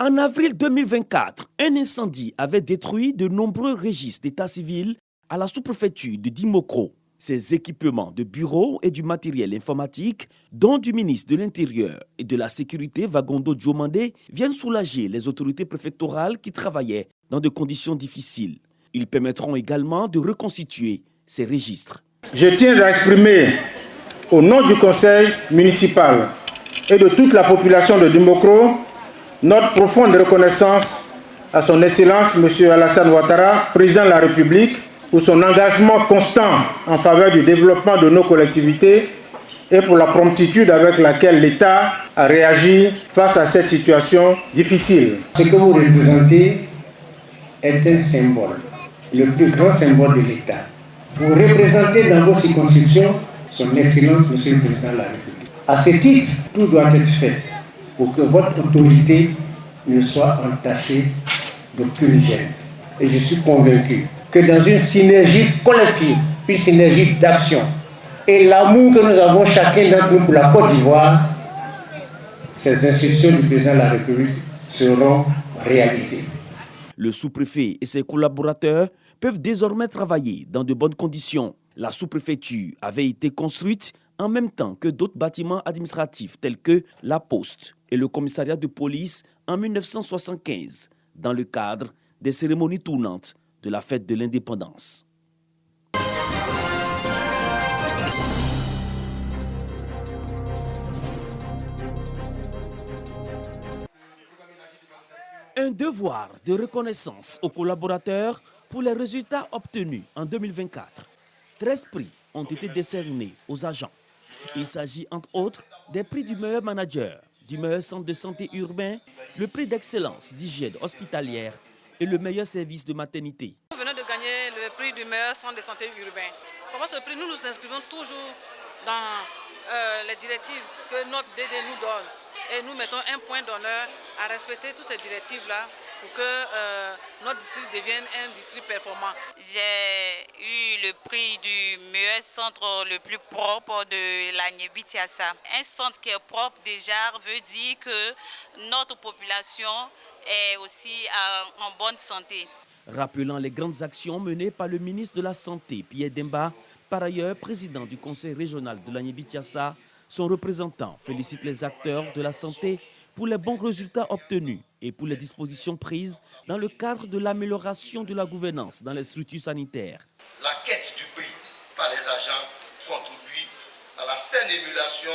En avril 2024, un incendie avait détruit de nombreux registres d'état civil à la sous-préfecture de Dimokro. Ces équipements de bureaux et du matériel informatique, dont du ministre de l'Intérieur et de la Sécurité Vagondo Diomandé, viennent soulager les autorités préfectorales qui travaillaient dans de conditions difficiles. Ils permettront également de reconstituer ces registres. Je tiens à exprimer au nom du conseil municipal et de toute la population de Dimokro notre profonde reconnaissance à son Excellence M. Alassane Ouattara, président de la République, pour son engagement constant en faveur du développement de nos collectivités et pour la promptitude avec laquelle l'État a réagi face à cette situation difficile. Ce que vous représentez est un symbole, le plus grand symbole de l'État. Vous représentez dans vos circonscriptions son Excellence M. le Président de la République. À ce titre, tout doit être fait pour que votre autorité ne soit entachée d'aucune gêne. Et je suis convaincu que dans une synergie collective, une synergie d'action, et l'amour que nous avons chacun d'entre nous pour la Côte d'Ivoire, ces institutions du président de la République seront réalisées. Le sous-préfet et ses collaborateurs peuvent désormais travailler dans de bonnes conditions. La sous-préfecture avait été construite en même temps que d'autres bâtiments administratifs tels que la Poste et le commissariat de police en 1975, dans le cadre des cérémonies tournantes de la fête de l'indépendance. Un devoir de reconnaissance aux collaborateurs pour les résultats obtenus en 2024. 13 prix ont été décernés aux agents. Il s'agit entre autres des prix du meilleur manager, du meilleur centre de santé urbain, le prix d'excellence d'hygiène hospitalière et le meilleur service de maternité. Nous venons de gagner le prix du meilleur centre de santé urbain. Pour ce prix, nous nous inscrivons toujours dans les directives que notre DD nous donne. Et nous mettons un point d'honneur à respecter toutes ces directives-là pour que notre district devienne un district performant. J'ai eu le prix du meilleur centre le plus propre de l'Agnébitiassa. Un centre qui est propre déjà veut dire que notre population est aussi en bonne santé. Rappelant les grandes actions menées par le ministre de la Santé, Pierre Demba, par ailleurs président du conseil régional de l'Agnébitiassa, son représentant félicite les acteurs de la santé pour les bons résultats obtenus et pour les dispositions prises dans le cadre de l'amélioration de la gouvernance dans les structures sanitaires. La quête du prix par les agents contribue à la saine émulation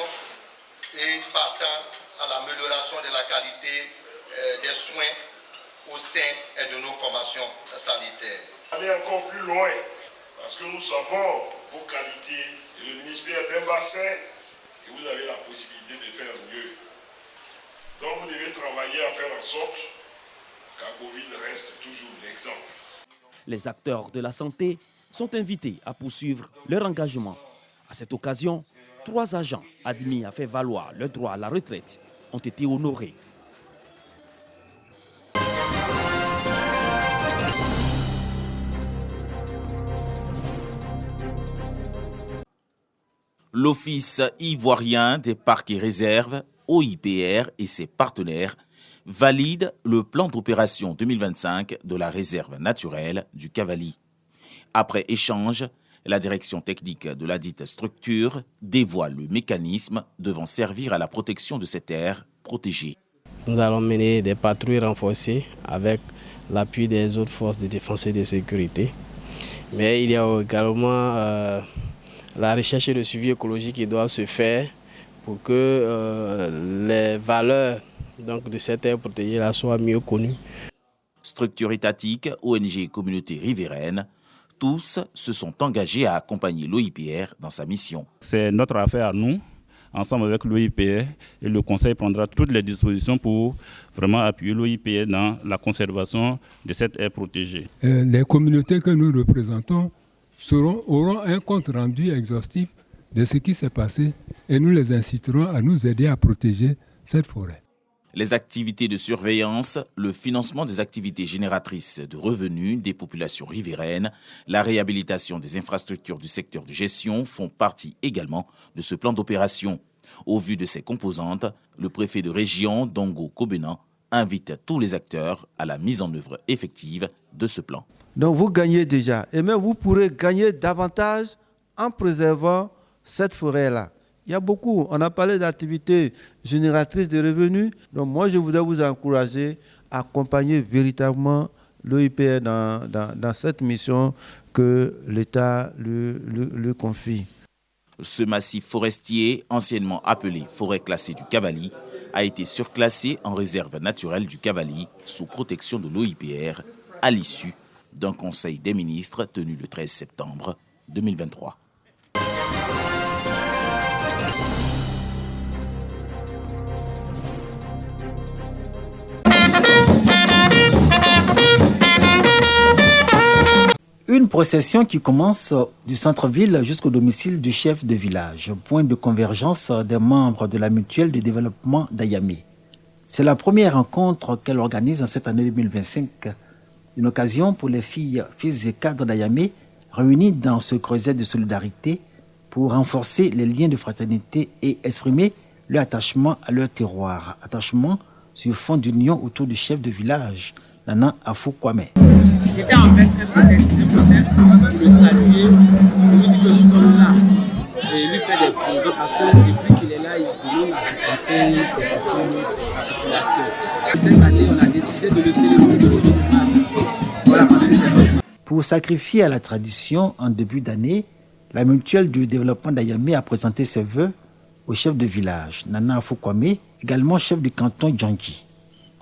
et partant à l'amélioration de la qualité des soins au sein de nos formations sanitaires. Aller encore plus loin, parce que nous savons vos qualités et le ministère d'un bassin que vous avez la possibilité de faire mieux. Donc vous devez travailler à faire en sorte qu'Agoville reste toujours l'exemple. Les acteurs de la santé sont invités à poursuivre leur engagement. À cette occasion, 3 agents admis à faire valoir leur droit à la retraite ont été honorés. L'Office ivoirien des parcs et réserves, OIPR, et ses partenaires valident le plan d'opération 2025 de la réserve naturelle du Cavally. Après échange, la direction technique de la dite structure dévoile le mécanisme devant servir à la protection de cette aire protégée. Nous allons mener des patrouilles renforcées avec l'appui des autres forces de défense et de sécurité. Mais il y a également la recherche et le suivi écologique qui doit se faire pour que les valeurs de cette aire protégée là soient mieux connues. Structure étatique, ONG et communauté riveraine, tous se sont engagés à accompagner l'OIPR dans sa mission. C'est notre affaire à nous, ensemble avec l'OIPR, et le Conseil prendra toutes les dispositions pour vraiment appuyer l'OIPR dans la conservation de cette aire protégée. Les communautés que nous représentons auront un compte rendu exhaustif de ce qui s'est passé et nous les inciterons à nous aider à protéger cette forêt. Les activités de surveillance, le financement des activités génératrices de revenus des populations riveraines, la réhabilitation des infrastructures du secteur de gestion font partie également de ce plan d'opération. Au vu de ses composantes, le préfet de région, Dongo Kobena, invite tous les acteurs à la mise en œuvre effective de ce plan. Donc vous gagnez déjà, et même vous pourrez gagner davantage en préservant cette forêt-là. Il y a beaucoup, on a parlé d'activités génératrices de revenus, donc moi je voudrais vous encourager à accompagner véritablement l'OIPR dans cette mission que l'État lui confie. Ce massif forestier, anciennement appelé forêt classée du Cavally, a été surclassé en réserve naturelle du Cavally sous protection de l'OIPR à l'issue d'un conseil des ministres tenu le 13 septembre 2023. Une procession qui commence du centre-ville jusqu'au domicile du chef de village, point de convergence des membres de la mutuelle de développement d'Ayamé. C'est la première rencontre qu'elle organise en cette année 2025. Une occasion pour les filles, fils et cadres d'Ayamé réunis dans ce creuset de solidarité pour renforcer les liens de fraternité et exprimer leur attachement à leur terroir. Attachement sur fond d'union autour du chef de village, Nana Afou Kwame. C'était en fait un prétexte pour le saluer, pour lui dire que nous sommes là et lui faire des projets parce que depuis qu'il est là, il nous a rencontré ses enfants, sa population. Cette année, on a décidé de le célébrer. Voilà, parce que c'est bon. Pour sacrifier à la tradition, en début d'année, la mutuelle du développement d'Ayamé a présenté ses vœux au chef de village, Nana Afou Kwame, également chef du canton Djandji.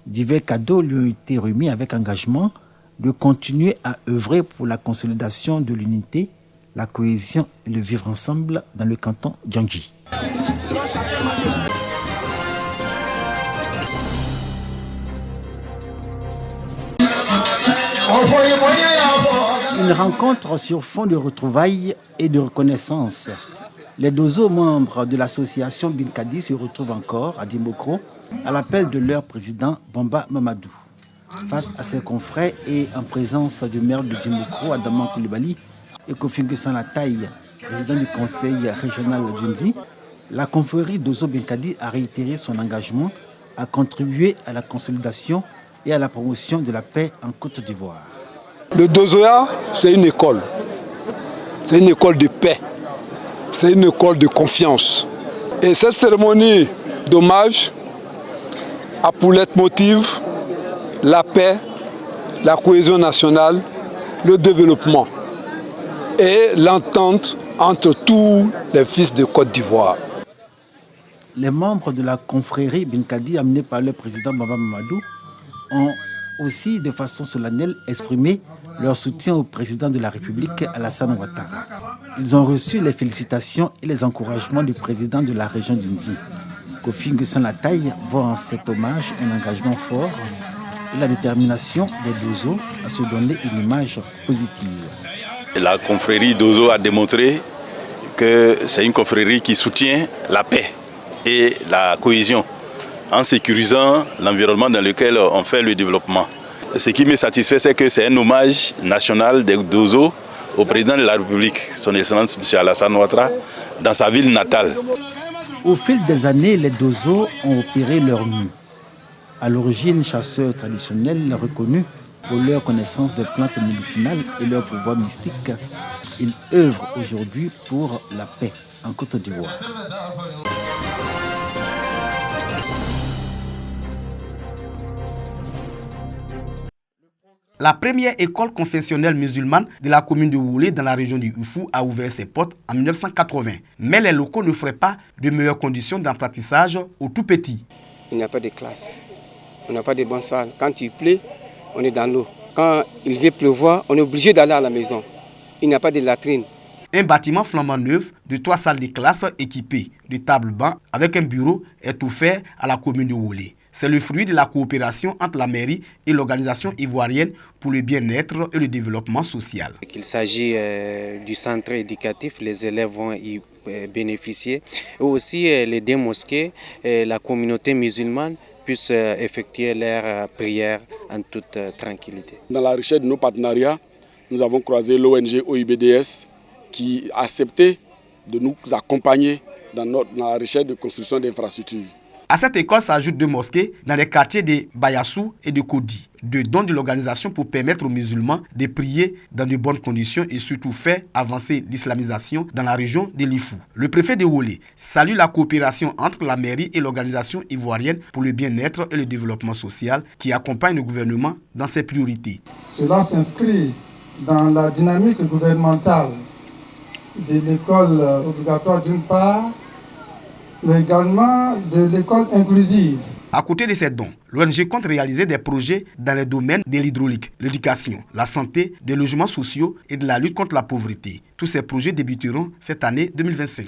Divers cadeaux lui ont été remis avec engagement de continuer à œuvrer pour la consolidation de l'unité, la cohésion et le vivre ensemble dans le canton Djandji. Une rencontre sur fond de retrouvailles et de reconnaissance. Les Dozo membres de l'association Binkadi se retrouvent encore à Dimokro à l'appel de leur président Bamba Mamadou. Face à ses confrères et en présence du maire de Dimokro, Adama Koulibaly, et Kofi Sanataï, président du conseil régional d'Unzi, la confrérie Dozo Binkadi a réitéré son engagement à contribuer à la consolidation et à la promotion de la paix en Côte d'Ivoire. Le Dozoa, c'est une école. C'est une école de paix. C'est une école de confiance. Et cette cérémonie d'hommage a pour leitmotiv la paix, la cohésion nationale, le développement et l'entente entre tous les fils de Côte d'Ivoire. Les membres de la confrérie Binkadi, amenés par le président Bamba Mamadou, ont aussi de façon solennelle exprimé leur soutien au président de la République, Alassane Ouattara. Ils ont reçu les félicitations et les encouragements du président de la région d'Unzi. Kofi Sanataï voit en cet hommage un engagement fort et la détermination des Dozo à se donner une image positive. La confrérie Dozo a démontré que c'est une confrérie qui soutient la paix et la cohésion en sécurisant l'environnement dans lequel on fait le développement. Ce qui me satisfait, c'est que c'est un hommage national des Dozo au président de la République, son Excellence M. Alassane Ouattara, dans sa ville natale. Au fil des années, les Dozo ont opéré leur mieux. À l'origine, chasseurs traditionnels reconnus pour leur connaissance des plantes médicinales et leur pouvoir mystique, ils œuvrent aujourd'hui pour la paix en Côte d'Ivoire. La première école confessionnelle musulmane de la commune de Woulé dans la région du Oufou a ouvert ses portes en 1980. Mais les locaux ne feraient pas de meilleures conditions d'apprentissage aux tout petits. Il n'y a pas de classe, on n'a pas de bonnes salles. Quand il pleut, on est dans l'eau. Quand il veut pleuvoir, on est obligé d'aller à la maison. Il n'y a pas de latrine. Un bâtiment flambant neuf de 3 salles de classe équipées de tables-bancs avec un bureau est offert à la commune de Woulé. C'est le fruit de la coopération entre la mairie et l'organisation ivoirienne pour le bien-être et le développement social. Il s'agit du centre éducatif, les élèves vont y bénéficier. Et aussi les deux mosquées, la communauté musulmane puisse effectuer leurs prières en toute tranquillité. Dans la recherche de nos partenariats, nous avons croisé l'ONG OIBDS qui a accepté de nous accompagner dans la recherche de construction d'infrastructures. À cette école s'ajoutent 2 mosquées dans les quartiers de Bayassou et de Kodi. 2 dons de l'organisation pour permettre aux musulmans de prier dans de bonnes conditions et surtout faire avancer l'islamisation dans la région de Lifou. Le préfet de Wolé salue la coopération entre la mairie et l'organisation ivoirienne pour le bien-être et le développement social qui accompagne le gouvernement dans ses priorités. Cela s'inscrit dans la dynamique gouvernementale de l'école obligatoire d'une part, mais également de l'école inclusive. À côté de ces dons, l'ONG compte réaliser des projets dans les domaines de l'hydraulique, l'éducation, la santé, des logements sociaux et de la lutte contre la pauvreté. Tous ces projets débuteront cette année 2025.